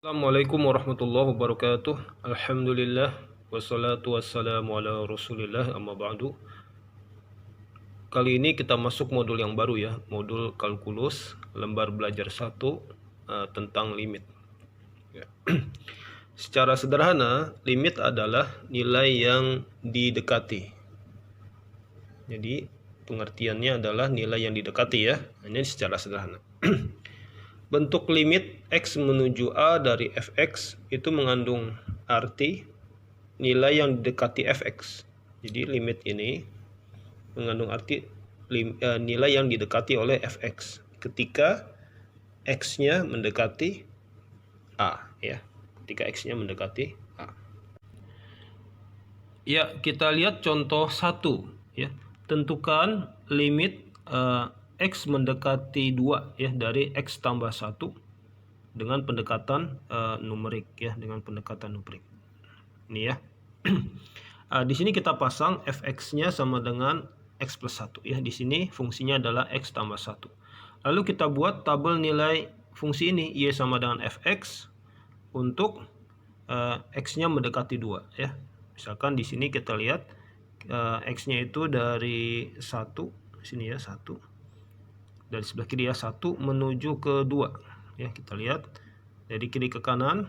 Assalamualaikum warahmatullahi wabarakatuh. Alhamdulillah wassalatu wassalamu ala Rasulillah amma ba'du. Kali ini kita masuk modul yang baru ya, modul kalkulus lembar belajar 1 tentang limit. Ya. Secara sederhana, limit adalah nilai yang didekati. Jadi pengertiannya adalah nilai yang didekati ya. Ini secara sederhana. Bentuk limit X menuju A dari fx itu mengandung arti nilai yang didekati fx. Jadi limit ini mengandung arti nilai yang didekati oleh fx ketika x-nya mendekati A ya. Ketika x-nya mendekati A. Ya, kita lihat contoh 1 ya. Tentukan limit X mendekati 2 ya dari X tambah 1 dengan pendekatan numerik ya, dengan pendekatan numerik. Ini ya. Di sini kita pasang fx-nya sama dengan x plus 1 ya. Di sini fungsinya adalah x tambah 1. Lalu kita buat tabel nilai fungsi ini y sama dengan fx untuk x-nya mendekati 2 ya. Misalkan di sini kita lihat x-nya itu dari 1 sini ya, 1 dari sebelah kiri ya, 1 menuju ke 2 ya. Kita lihat dari kiri ke kanan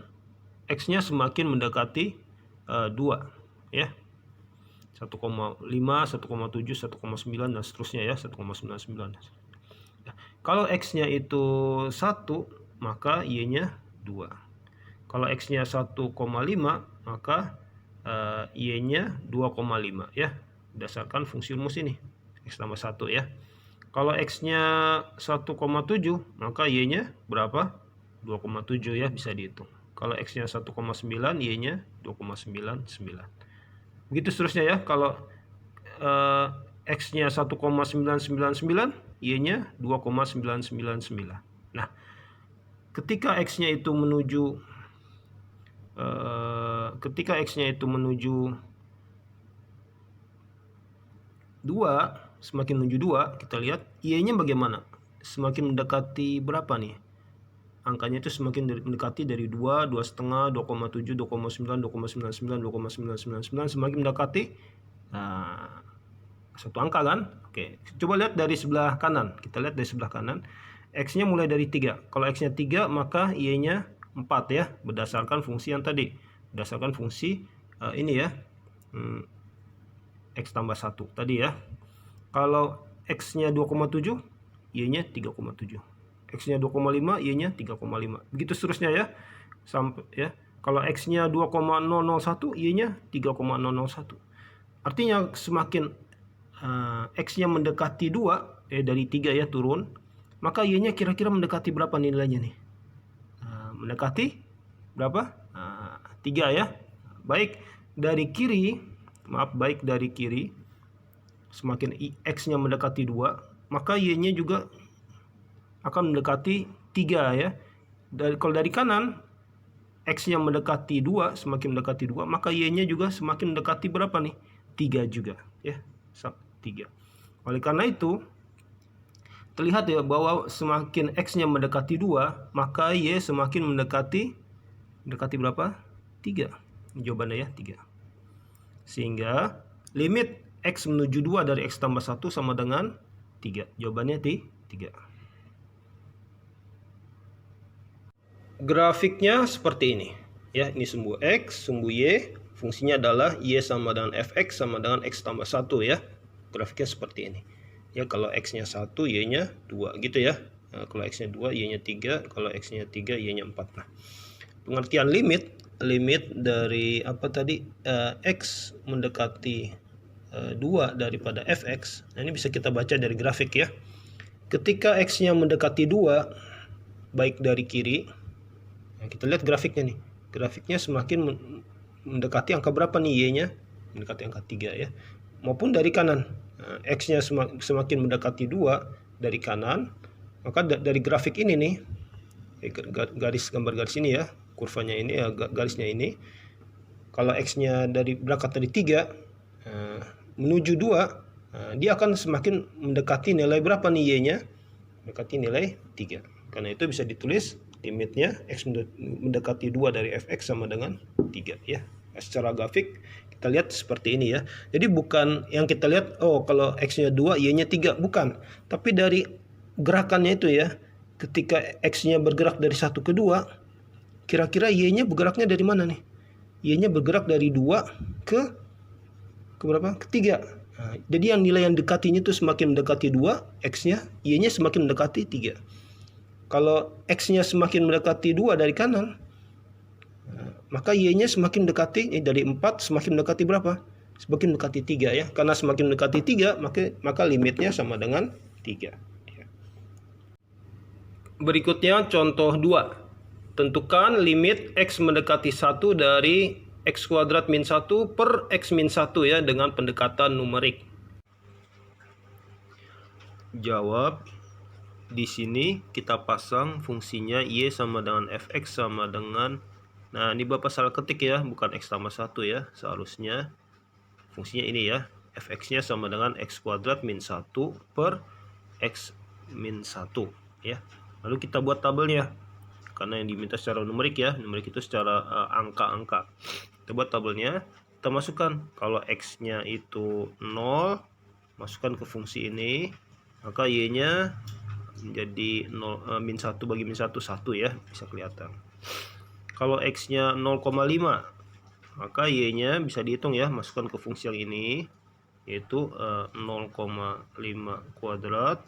x-nya semakin mendekati 2 ya, 1,5, 1,7, 1,9 dan seterusnya ya, 1,99. Nah, kalau x-nya itu 1 maka y-nya 2. Kalau x-nya 1,5 maka y-nya 2,5 ya, berdasarkan fungsi rumus ini x tambah 1 ya. Kalau x-nya 1,7 maka y-nya berapa? 2,7 ya, bisa dihitung. Kalau x-nya 1,9 y-nya 2,99. Begitu seterusnya ya. Kalau x-nya 1,999 y-nya 2,999. Nah, ketika x-nya itu menuju 2, semakin menuju 2, kita lihat y-nya bagaimana? Semakin mendekati berapa nih? Angkanya itu semakin mendekati dari 2, 2,5, 2,7, 2,9, 2,99, 2,999, semakin mendekati satu angka kan? Oke, coba lihat dari sebelah kanan. Kita lihat dari sebelah kanan. X-nya mulai dari 3. Kalau X-nya 3 maka y-nya 4 ya, berdasarkan fungsi yang tadi. Berdasarkan fungsi ini ya. X tambah 1 tadi ya. Kalau X-nya 2,7, Y-nya 3,7. X-nya 2,5, Y-nya 3,5. Begitu seterusnya ya. Sampai ya. Kalau X-nya 2,001, Y-nya 3,001. Artinya semakin X-nya mendekati 2 dari 3 ya turun, maka Y-nya kira-kira mendekati berapa nilainya nih? Mendekati berapa? 3 ya. Baik dari kiri, baik dari kiri, semakin X-nya mendekati 2, maka Y-nya juga akan mendekati 3 ya. Kalau dari kanan, X-nya mendekati 2, semakin mendekati 2, maka Y-nya juga semakin mendekati berapa nih? 3 juga ya. 3. Oleh karena itu, terlihat ya bahwa semakin X-nya mendekati 2, maka Y semakin mendekati berapa? 3. Jawabannya ya, 3. Sehingga limit X menuju 2 dari X tambah 1 sama dengan 3. Jawabannya 3. Grafiknya seperti ini. Ya, ini sumbu X, sumbu Y. Fungsinya adalah Y sama dengan Fx sama dengan X tambah 1 ya. Grafiknya seperti ini. Ya, kalau X-nya 1, Y-nya 2 gitu ya. Nah, kalau X-nya 2, Y-nya 3. Kalau X-nya 3, Y-nya 4. Nah, pengertian limit dari apa tadi? X mendekati 2 daripada fx. Nah, ini bisa kita baca dari grafik ya. Ketika x-nya mendekati 2 baik dari kiri, nah, kita lihat grafiknya nih. Grafiknya semakin mendekati angka berapa nih y-nya? Mendekati angka 3 ya. Maupun dari kanan. Nah, x-nya semakin mendekati 2 dari kanan, maka dari grafik ini nih, gambar garis ini ya, kurvanya ini ya, garisnya ini. Kalau x-nya berangkat dari 3 menuju 2, dia akan semakin mendekati nilai berapa nih y-nya? Mendekati nilai 3. Karena itu bisa ditulis limitnya X mendekati 2 dari fx sama dengan 3 ya. Secara grafik kita lihat seperti ini ya. Jadi bukan yang kita lihat, oh kalau X-nya 2, Y-nya 3, bukan. Tapi dari gerakannya itu ya, ketika X-nya bergerak dari 1 ke 2, kira-kira Y-nya bergeraknya dari mana nih? Y-nya bergerak dari 2 ke berapa? Ke 3. Nah, jadi yang nilai yang dekatinya itu semakin mendekati 2, X-nya, Y-nya semakin mendekati 3. Kalau X-nya semakin mendekati 2 dari kanan, maka Y-nya semakin mendekati, dari 4 semakin mendekati berapa? Semakin mendekati 3 ya. Karena semakin mendekati 3, maka limitnya sama dengan 3. Berikutnya contoh 2. Tentukan limit X mendekati 1 dari X kuadrat min 1 per X min 1 ya, dengan pendekatan numerik. Jawab. Di sini kita pasang fungsinya Y sama dengan fx sama dengan, nah ini Bapak salah ketik ya, bukan X tambah 1 ya. Seharusnya fungsinya ini ya, fx-nya sama dengan X kuadrat min 1 per X min 1 ya. Lalu kita buat tabelnya, karena yang diminta secara numerik ya, numerik itu secara angka-angka. Kita buat tabelnya, kita masukkan kalau X-nya itu 0, masukkan ke fungsi ini, maka Y-nya menjadi 0, min 1 bagi min 1, 1 ya, bisa kelihatan. Kalau X-nya 0,5, maka Y-nya bisa dihitung ya, masukkan ke fungsi yang ini, yaitu 0,5 kuadrat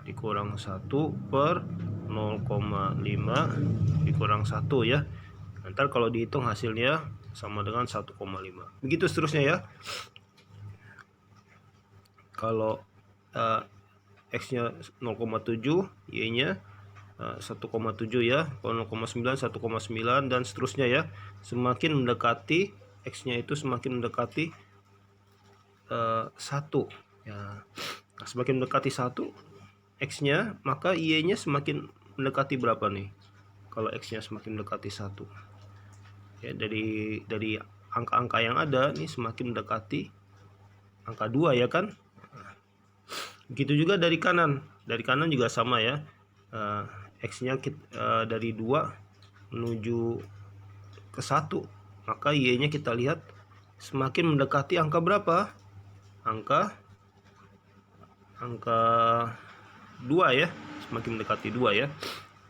dikurang 1 per 0,5 dikurang 1 ya. Ntar kalau dihitung hasilnya sama dengan 1,5. Begitu seterusnya ya. Kalau X-nya 0,7, Y-nya 1,7 ya. Kalau 0,9, 1,9 dan seterusnya ya. Semakin mendekati, X-nya itu semakin mendekati 1 ya. Nah, semakin mendekati 1 X-nya, maka Y-nya semakin mendekati berapa nih? Kalau X-nya semakin mendekati 1 ya, dari angka-angka yang ada nih semakin mendekati angka 2 ya kan. Begitu juga dari kanan juga sama ya. X-nya dari 2 menuju ke 1, maka Y-nya kita lihat semakin mendekati angka berapa? Angka 2 ya, semakin mendekati 2 ya.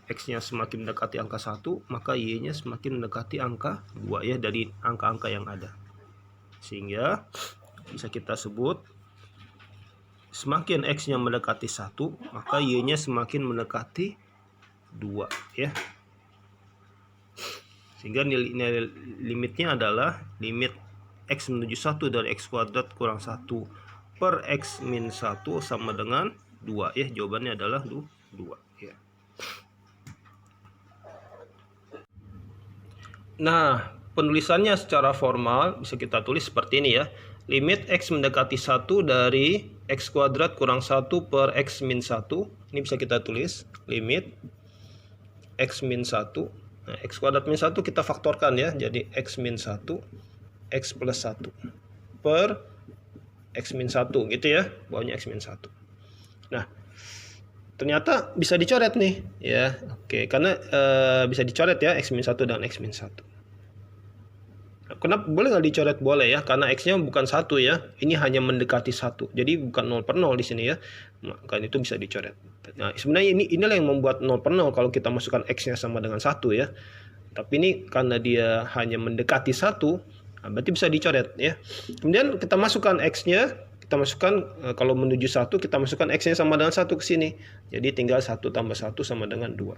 X-nya semakin mendekati angka 1, maka Y-nya semakin mendekati angka 2 ya, dari angka-angka yang ada. Sehingga bisa kita sebut semakin X-nya mendekati 1, maka Y-nya semakin mendekati 2 ya. Sehingga nilai limitnya adalah limit X menuju 1 dari X kuadrat kurang 1 per X min 1 sama dengan 2 ya. Jawabannya adalah 2 ya. Nah, penulisannya secara formal bisa kita tulis seperti ini ya. Limit X mendekati 1 dari X kuadrat kurang 1 per X min 1. Ini bisa kita tulis limit X min 1. Nah, X kuadrat min 1 kita faktorkan ya. Jadi X min 1 X plus 1 per X min 1 gitu ya. Bawahnya X min 1. Nah, ternyata bisa dicoret nih ya. Oke, karena bisa dicoret ya X min 1 dan X min 1. Kenapa boleh nggak dicoret? Boleh ya, karena X-nya bukan 1 ya. Ini hanya mendekati 1. Jadi bukan 0 per 0 di sini ya. Maka itu bisa dicoret. Nah, sebenarnya inilah yang membuat 0 per 0 kalau kita masukkan X-nya sama dengan 1 ya. Tapi ini karena dia hanya mendekati 1, nah berarti bisa dicoret ya. Kemudian kita masukkan X-nya, kita masukkan kalau menuju 1 kita masukkan X-nya sama dengan 1 ke sini. Jadi tinggal 1 tambah 1 sama dengan 2.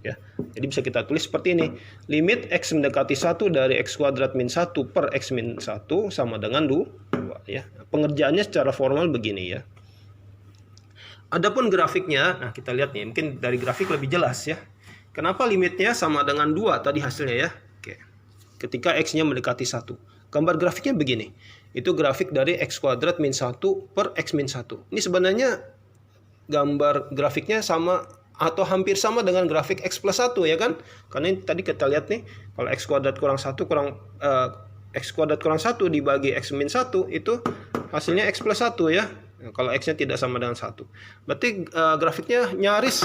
Ya. Jadi bisa kita tulis seperti ini. Limit X mendekati 1 dari X kuadrat min 1 per X min 1 sama dengan 2 ya. Pengerjaannya secara formal begini ya. Adapun grafiknya, nah kita lihat nih, mungkin dari grafik lebih jelas ya. Kenapa limitnya sama dengan 2 tadi hasilnya ya. Oke. Ketika X-nya mendekati 1. Gambar grafiknya begini. Itu grafik dari X kuadrat min 1 per X min 1. Ini sebenarnya gambar grafiknya sama atau hampir sama dengan grafik X plus 1 ya kan. Karena ini tadi kita lihat nih, kalau X kuadrat kurang 1 X kuadrat kurang 1 dibagi X min 1 itu hasilnya X plus 1 ya. Nah, kalau X-nya tidak sama dengan 1. Berarti grafiknya nyaris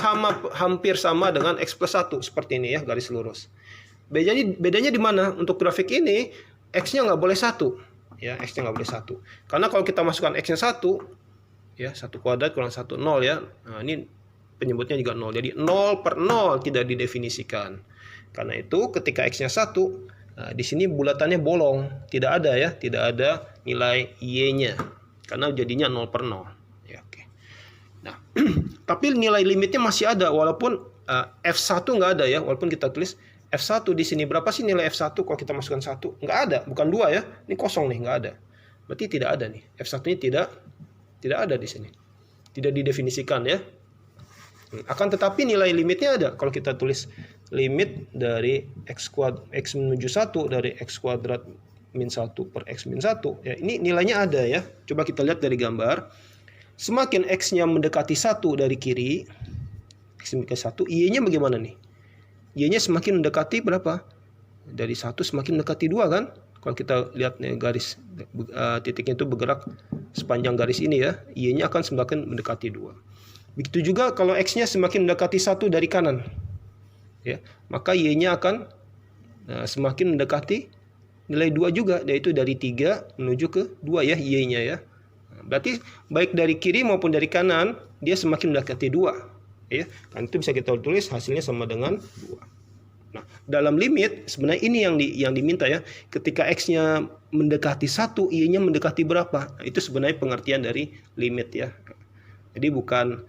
hampir sama dengan X plus 1. Seperti ini ya, garis lurus. Bedanya di mana? Untuk grafik ini, X-nya nggak boleh 1. Ya, X-nya nggak boleh 1. Karena kalau kita masukkan X-nya 1, ya 1 kuadrat kurang 1, 0 ya. Nah, ini penyebutnya juga 0. Jadi 0 per 0 tidak didefinisikan. Karena itu ketika X-nya 1, nah, di sini bulatannya bolong. Tidak ada ya, tidak ada nilai Y-nya. Karena jadinya 0 per 0. Ya, oke. Nah, tapi nilai limitnya masih ada. Walaupun F1 nggak ada ya. Walaupun kita tulis F1 di sini. Berapa sih nilai F1 kalau kita masukkan 1? Nggak ada. Bukan 2 ya. Ini kosong nih, nggak ada. Berarti tidak ada nih. F1-nya tidak ada di sini. Tidak didefinisikan ya. Akan tetapi nilai limitnya ada. Kalau kita tulis limit dari X menuju 1 dari X kuadrat min 1 per X min 1. Ya, ini nilainya ada ya. Coba kita lihat dari gambar. Semakin X-nya mendekati 1 dari kiri, X mendekati 1, Y-nya bagaimana nih? Y-nya semakin mendekati berapa? Dari 1 semakin mendekati 2 kan? Kalau kita lihat nih, garis titiknya itu bergerak sepanjang garis ini ya. Y-nya akan semakin mendekati 2. Begitu juga kalau X-nya semakin mendekati 1 dari kanan. Ya, maka Y-nya akan semakin mendekati nilai 2 juga, yaitu dari 3 menuju ke 2 ya, Y-nya ya. Berarti baik dari kiri maupun dari kanan, dia semakin mendekati 2. Ya, kan itu bisa kita tulis hasilnya sama dengan 2. Nah, dalam limit sebenarnya ini yang diminta ya. Ketika X-nya mendekati 1, Y-nya mendekati berapa? Nah, itu sebenarnya pengertian dari limit ya. Jadi bukan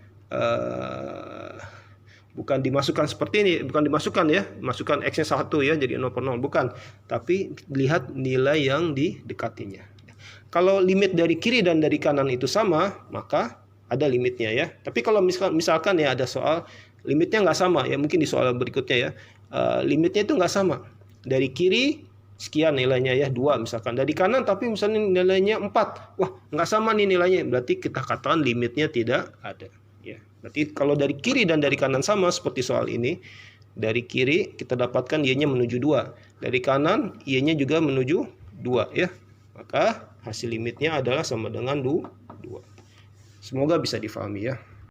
dimasukkan seperti ini, bukan dimasukkan ya, masukkan X-nya 1 ya, jadi 0 per 0, bukan. Tapi lihat nilai yang didekatinya. Kalau limit dari kiri dan dari kanan itu sama, maka ada limitnya ya. Tapi kalau misalkan ya ada soal limitnya nggak sama ya, mungkin di soal berikutnya ya, limitnya itu nggak sama. Dari kiri sekian nilainya ya, 2 misalkan. Dari kanan tapi misalnya nilainya 4. Wah, nggak sama nih nilainya. Berarti kita katakan limitnya tidak ada. Ya, berarti kalau dari kiri dan dari kanan sama seperti soal ini, dari kiri kita dapatkan Y-nya menuju 2, dari kanan Y-nya juga menuju 2 ya. Maka hasil limitnya adalah sama dengan 2. Semoga bisa difahami ya.